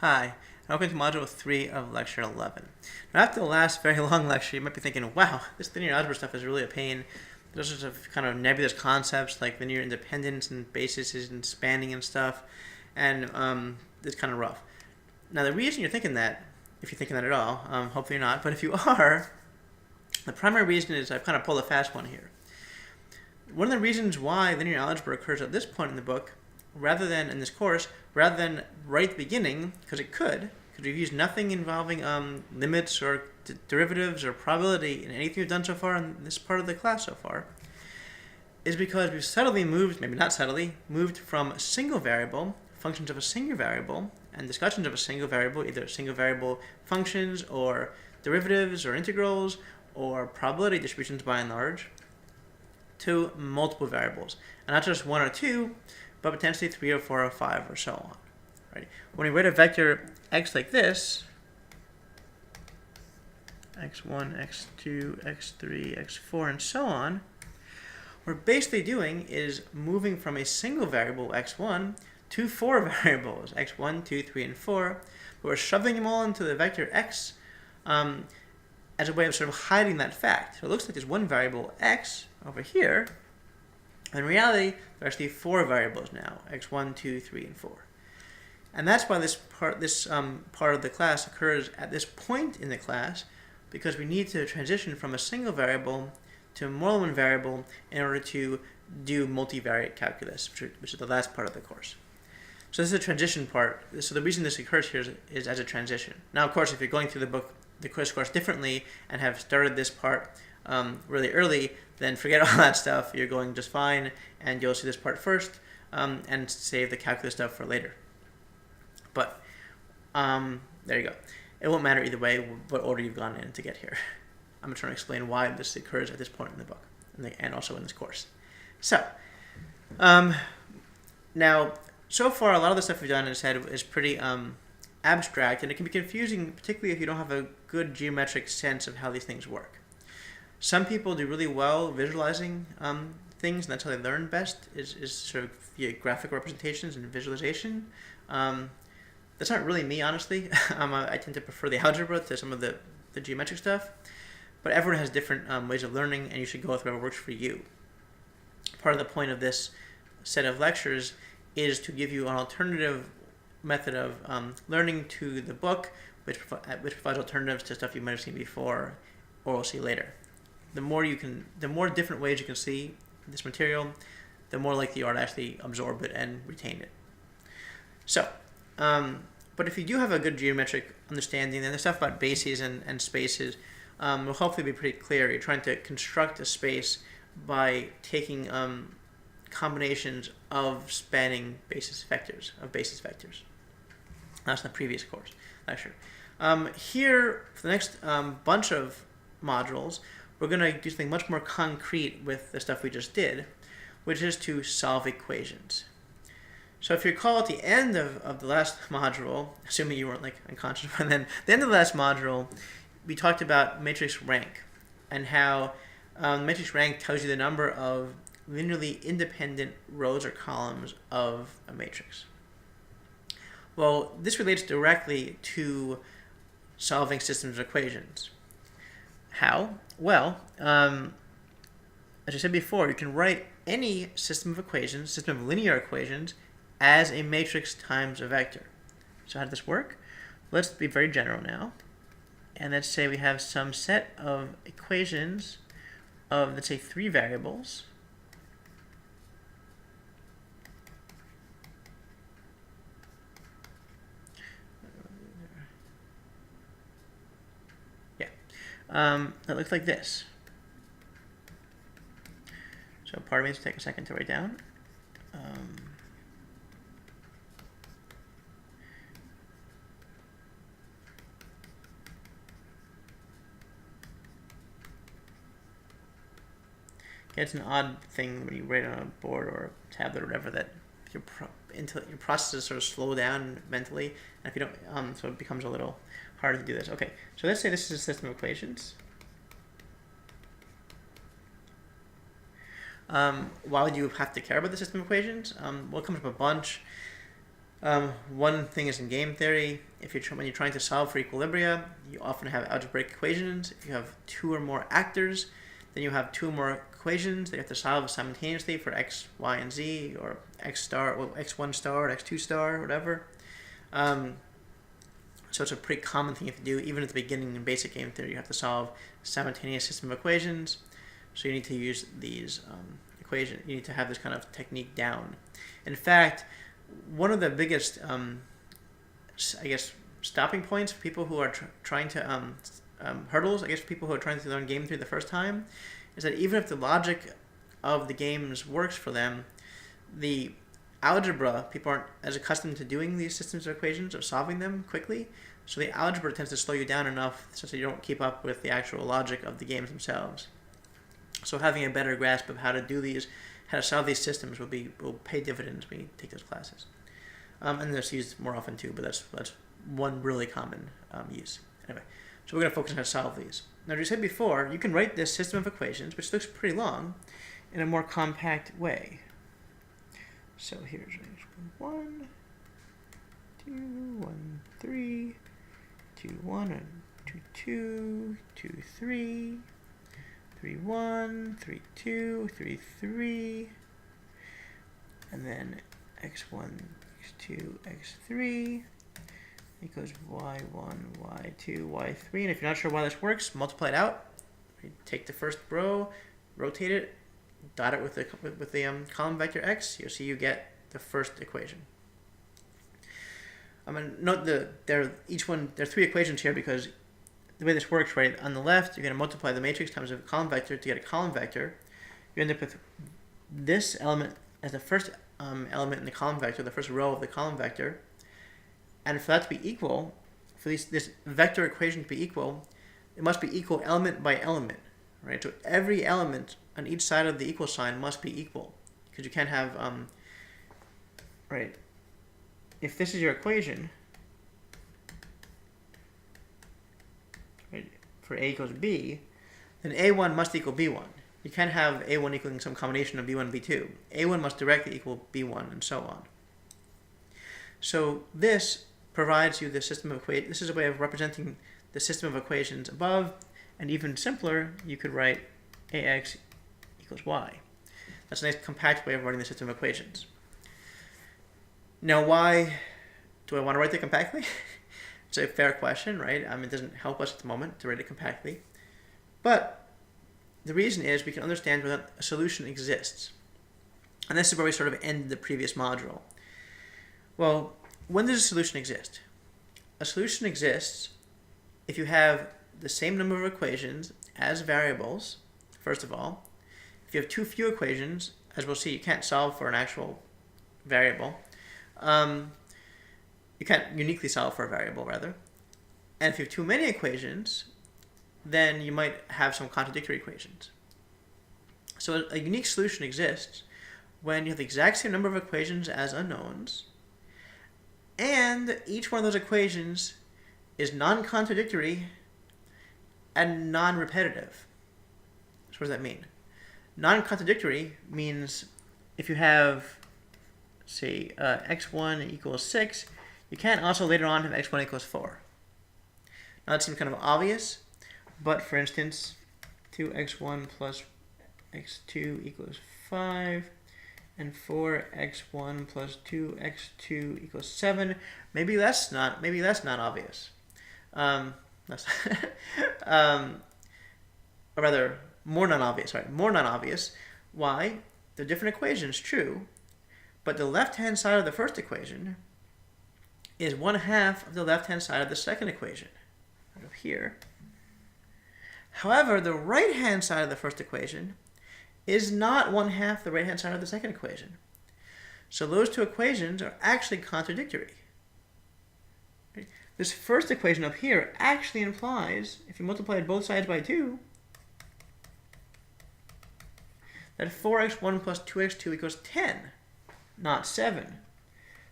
Hi, and welcome to Module 3 of Lecture 11. Now, after the last very long lecture, you might be thinking, wow, this linear algebra stuff is really a pain. Those sorts of kind of nebulous concepts like linear independence and bases and spanning and stuff, and it's kind of rough. Now, the reason you're thinking that, if you're thinking that at all, hopefully you're not, but if you are, the primary reason is I've kind of pulled a fast one here. One of the reasons why linear algebra occurs at this point in the book, rather than in this course, rather than right at the beginning, because we've used nothing involving limits or derivatives or probability in anything we've done so far in this part of the class so far, is because we've subtly moved, maybe not subtly, moved from single variable, functions of a single variable, and discussions of a single variable, either single variable functions or derivatives or integrals or probability distributions by and large, to multiple variables. And not just one or two, but potentially 3 or 4 or 5 or so on. Right? When we write a vector x like this, x1, x2, x3, x4, and so on, what we're basically doing is moving from a single variable, x1, to 4 variables, x1, 2, 3, and 4, but we're shoving them all into the vector x as a way of sort of hiding that fact. So it looks like there's one variable, x, over here. In reality, there are actually 4 variables now, x1, 2, 3, and 4. And that's why this part of the class occurs at this point in the class, because we need to transition from a single variable to more than one variable in order to do multivariate calculus, which is the last part of the course. So this is a transition part. So the reason this occurs here is as a transition. Now, of course, if you're going through the course differently and have started this part really early, then forget all that stuff. You're going just fine, and you'll see this part first and save the calculus stuff for later. But there you go. It won't matter either way what order you've gone in to get here. I'm trying to explain why this occurs at this point in the book and also in this course. So now, so far, a lot of the stuff we've done, as I said, is pretty abstract, and it can be confusing, particularly if you don't have a good geometric sense of how these things work. Some people do really well visualizing things, and that's how they learn best, is sort of via graphic representations and visualization. That's not really me, honestly. I tend to prefer the algebra to some of the geometric stuff. But everyone has different ways of learning, and you should go with whatever works for you. Part of the point of this set of lectures is to give you an alternative method of learning to the book, which provides alternatives to stuff you might have seen before or will see later. The more different ways you can see this material, the more likely you are to actually absorb it and retain it. So, but if you do have a good geometric understanding, then the stuff about bases and spaces will hopefully be pretty clear. You're trying to construct a space by taking combinations of spanning basis vectors. That's in the previous course lecture. Here, for the next bunch of modules, we're going to do something much more concrete with the stuff we just did, which is to solve equations. So if you recall at the end of the last module, assuming you weren't unconscious by then, the end of the last module, we talked about matrix rank and how matrix rank tells you the number of linearly independent rows or columns of a matrix. Well, this relates directly to solving systems of equations. How? Well, as I said before, you can write any system of linear equations, as a matrix times a vector. So how does this work? Let's be very general now. And let's say we have some set of equations of, let's say, 3 variables. That looks like this. So part of me needs to take a second to write down. It's an odd thing when you write on a board or a tablet or whatever that your processes sort of slow down mentally, and if you don't, so it becomes a little harder to do this. Okay, so let's say this is a system of equations. Why would you have to care about the system of equations? Well, it comes up a bunch. One thing is in game theory, when you're trying to solve for equilibria, you often have algebraic equations. If you have two or more actors, then you have two or more equations that you have to solve simultaneously for x, y, and z, or x star, or x1 star, or x2 star, or whatever. So it's a pretty common thing you have to do. Even at the beginning in basic game theory, you have to solve simultaneous system of equations. So you need to use these equations. You need to have this kind of technique down. In fact, one of the biggest, I guess, stopping points for people who are trying to, hurdles, I guess, for people who are trying to learn game theory the first time, is that even if the logic of the games works for them, the algebra, people aren't as accustomed to doing these systems of equations or solving them quickly, so the algebra tends to slow you down enough so that you don't keep up with the actual logic of the games themselves. So having a better grasp of how to do these, how to solve these systems will pay dividends when you take those classes. And that's used more often too, but that's one really common use. Anyway, so we're going to focus on how to solve these. Now, as we said before, you can write this system of equations, which looks pretty long, in a more compact way. So here's 1, 2, 1, 3, 2, 1, and 2, 2, 2, 3, 3, 1, 3, 2, 3, 3, and then x1, x2, x3 equals y1, y2, y3. And if you're not sure why this works, multiply it out. You take the first row, rotate it, dot it with the column vector x. You'll see you get the first equation. Note there are three equations here because the way this works, right, on the left, you're going to multiply the matrix times the column vector to get a column vector. You end up with this element as the first element in the column vector, the first row of the column vector. And for that to be equal, for this vector equation to be equal, it must be equal element by element, right? So every element on each side of the equal sign must be equal, because you can't have, right, if this is your equation, right, for a equals b, then a1 must equal b1. You can't have a1 equaling some combination of b1 and b2. a1 must directly equal b1, and so on. So this provides you the system of equations. This is a way of representing the system of equations above, and even simpler, you could write ax equals y. That's a nice compact way of writing the system of equations. Now, why do I want to write it compactly? It's a fair question, right? It doesn't help us at the moment to write it compactly. But the reason is we can understand whether a solution exists. And this is where we sort of ended the previous module. Well, when does a solution exist? A solution exists if you have the same number of equations as variables, first of all. If you have too few equations, as we'll see, you can't solve for an actual variable. You can't uniquely solve for a variable, rather. And if you have too many equations, then you might have some contradictory equations. So a unique solution exists when you have the exact same number of equations as unknowns, and each one of those equations is non-contradictory and non-repetitive. So what does that mean? Non-contradictory means if you have, say, x1 equals 6, you can't also later on have x1 equals 4. Now that seems kind of obvious, but for instance, 2x1 plus x2 equals 5, and 4x1 plus 2x2 equals 7. Maybe that's not obvious. Or rather, more non-obvious. Right, more non-obvious. Why? They're different equations, true, but the left-hand side of the first equation is 1/2 of the left-hand side of the second equation, right up here. However, the right-hand side of the first equation is not 1/2 the right-hand side of the second equation. So those two equations are actually contradictory. Right? This first equation up here actually implies, if you multiply both sides by 2, that 4x1 plus 2x2 equals 10, not 7.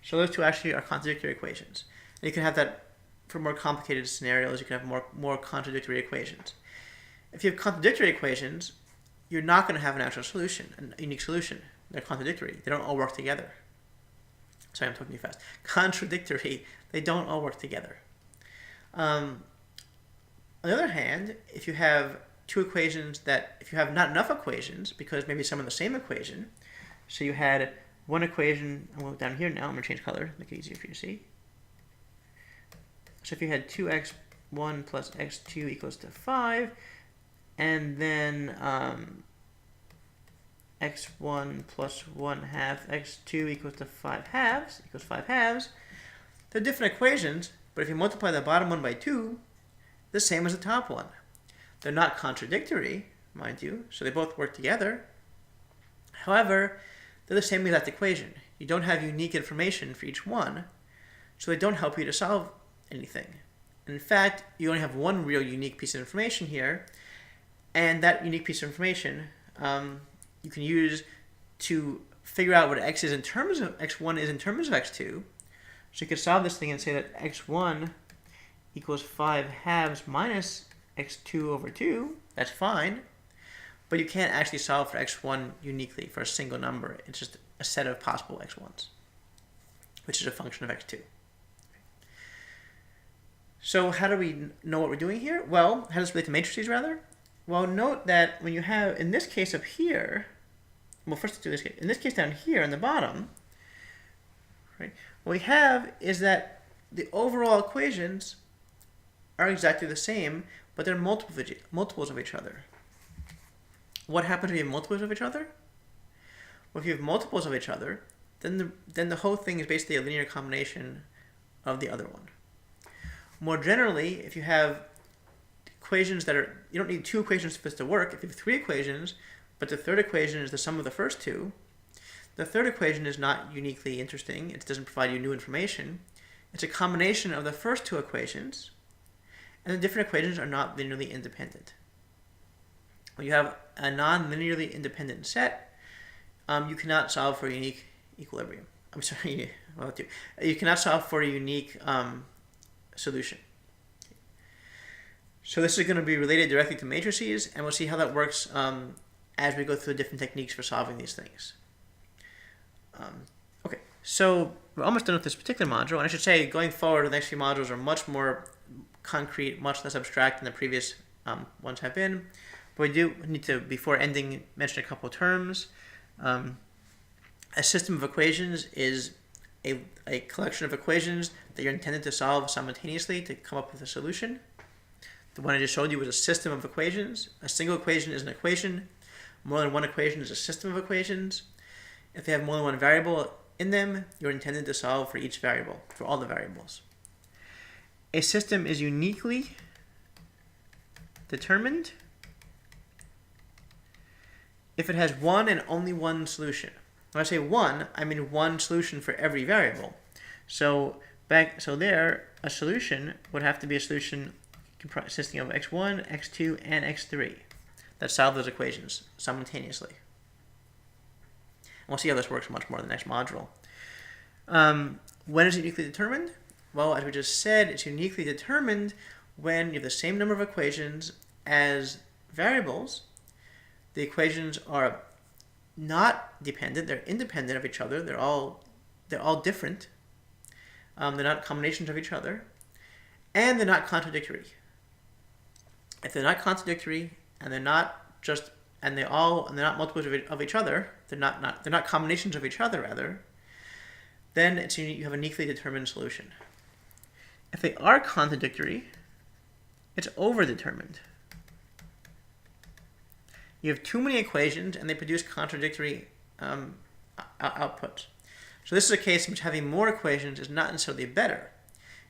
So those two actually are contradictory equations. And you can have that for more complicated scenarios. You can have more contradictory equations. If you have contradictory equations, you're not going to have an actual solution, a unique solution. They're contradictory. They don't all work together. sorry, I'm talking too fast. Contradictory, they don't all work together. On the other hand, if you have two equations if you have not enough equations, because maybe some of the same equation, so you had one equation, I'm going down here now, I'm going to change color, make it easier for you to see. So if you had 2x1 plus x2 equals to 5, and then x1 plus 1/2 x2 equals to 5/2 equals 5/2, they're different equations, but if you multiply the bottom one by 2, the same as the top one. They're not contradictory, mind you, so they both work together. However, they're the same exact equation. You don't have unique information for each one, so they don't help you to solve anything. And in fact, you only have one real unique piece of information here, and that unique piece of information you can use to figure out what x is in terms of x1 is in terms of x2. So you could solve this thing and say that x1 equals 5/2 minus x2 over 2. That's fine. But you can't actually solve for x1 uniquely for a single number. It's just a set of possible x1s, which is a function of x2. So how do we know what we're doing here? Well, how does this relate to matrices, rather? Well, note that when you have, in this case up here, well, first let's do this case. In this case down here on the bottom, right, what we have is that the overall equations are exactly the same, but they're multiples of each other. What happens if you have multiples of each other? Well, if you have multiples of each other, then the whole thing is basically a linear combination of the other one. More generally, if you have equations that are, you don't need two equations for this to work. If you have three equations, but the third equation is the sum of the first two, the third equation is not uniquely interesting. It doesn't provide you new information. It's a combination of the first two equations, and the different equations are not linearly independent. When you have a non-linearly independent set, you cannot solve for a unique equilibrium. I'm sorry, well, you cannot solve for a unique solution. So this is going to be related directly to matrices, and we'll see how that works as we go through the different techniques for solving these things. Okay, so we're almost done with this particular module, and I should say going forward, the next few modules are much more concrete, much less abstract than the previous ones have been. But we do need to, before ending, mention a couple of terms. A system of equations is a collection of equations that you're intended to solve simultaneously to come up with a solution. The one I just showed you was a system of equations. A single equation is an equation. More than one equation is a system of equations. If they have more than one variable in them, you're intended to solve for each variable, for all the variables. A system is uniquely determined if it has one and only one solution. When I say one, I mean one solution for every variable. So there, a solution would have to be a solution consisting of x1, x2, and x3 that solve those equations simultaneously. And we'll see how this works much more in the next module. When is it uniquely determined? Well, as we just said, it's uniquely determined when you have the same number of equations as variables. The equations are not dependent; they're independent of each other. They're all different. They're not combinations of each other, and they're not contradictory. If they're not contradictory and they're not multiples of each other, they're not combinations of each other rather, then you have a uniquely determined solution. If they are contradictory, it's overdetermined. You have too many equations and they produce contradictory outputs. So this is a case in which having more equations is not necessarily better.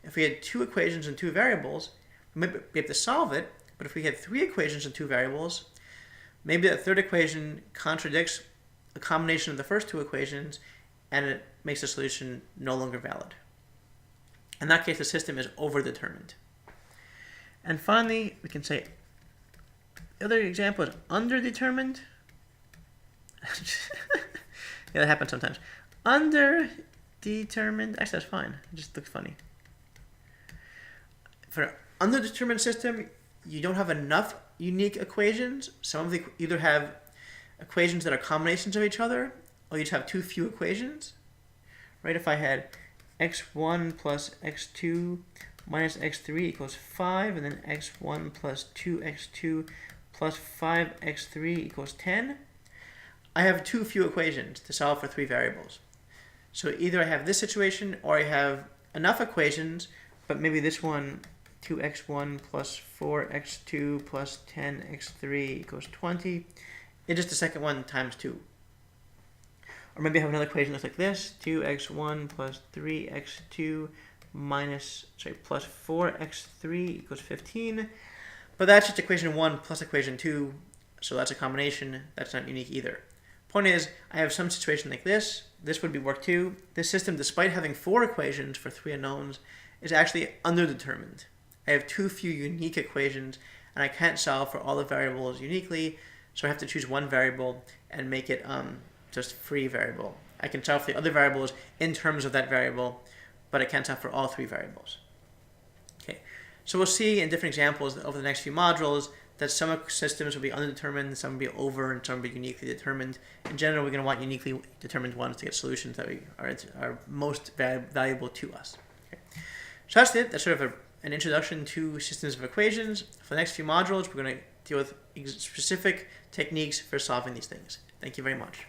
If we had two equations and two variables, we might be able to solve it, but if we had three equations and two variables, maybe that third equation contradicts a combination of the first two equations and it makes the solution no longer valid. In that case, the system is overdetermined. And finally, we can say the other example is underdetermined. Yeah, that happens sometimes. Underdetermined, actually that's fine, it just looks funny. For an underdetermined system, you don't have enough unique equations. Some of them either have equations that are combinations of each other, or you just have too few equations. right? If I had x1 plus x2 minus x3 equals 5, and then x1 plus 2x2 plus 5x3 equals 10, I have too few equations to solve for 3 variables. So either I have this situation, or I have enough equations, but maybe this one, 2x1 plus 4x2 plus 10x3 equals 20, it's just the second one times 2. Or maybe I have another equation that's like this, 2x1 plus 3x2 plus 4x3 equals 15. But that's just equation 1 plus equation 2, so that's a combination. That's not unique either. Point is, I have some situation like this. This would be work 2. This system, despite having 4 equations for 3 unknowns, is actually underdetermined. I have too few unique equations, and I can't solve for all the variables uniquely, so I have to choose one variable and make it just free variable. I can solve for the other variables in terms of that variable, but I can't solve for all 3 variables. Okay, so we'll see in different examples over the next few modules that some systems will be undetermined, some will be over, and some will be uniquely determined. In general, we're going to want uniquely determined ones to get solutions that are most valuable to us. Okay. So that's it. That's sort of an introduction to systems of equations. For the next few modules, we're going to deal with specific techniques for solving these things. Thank you very much.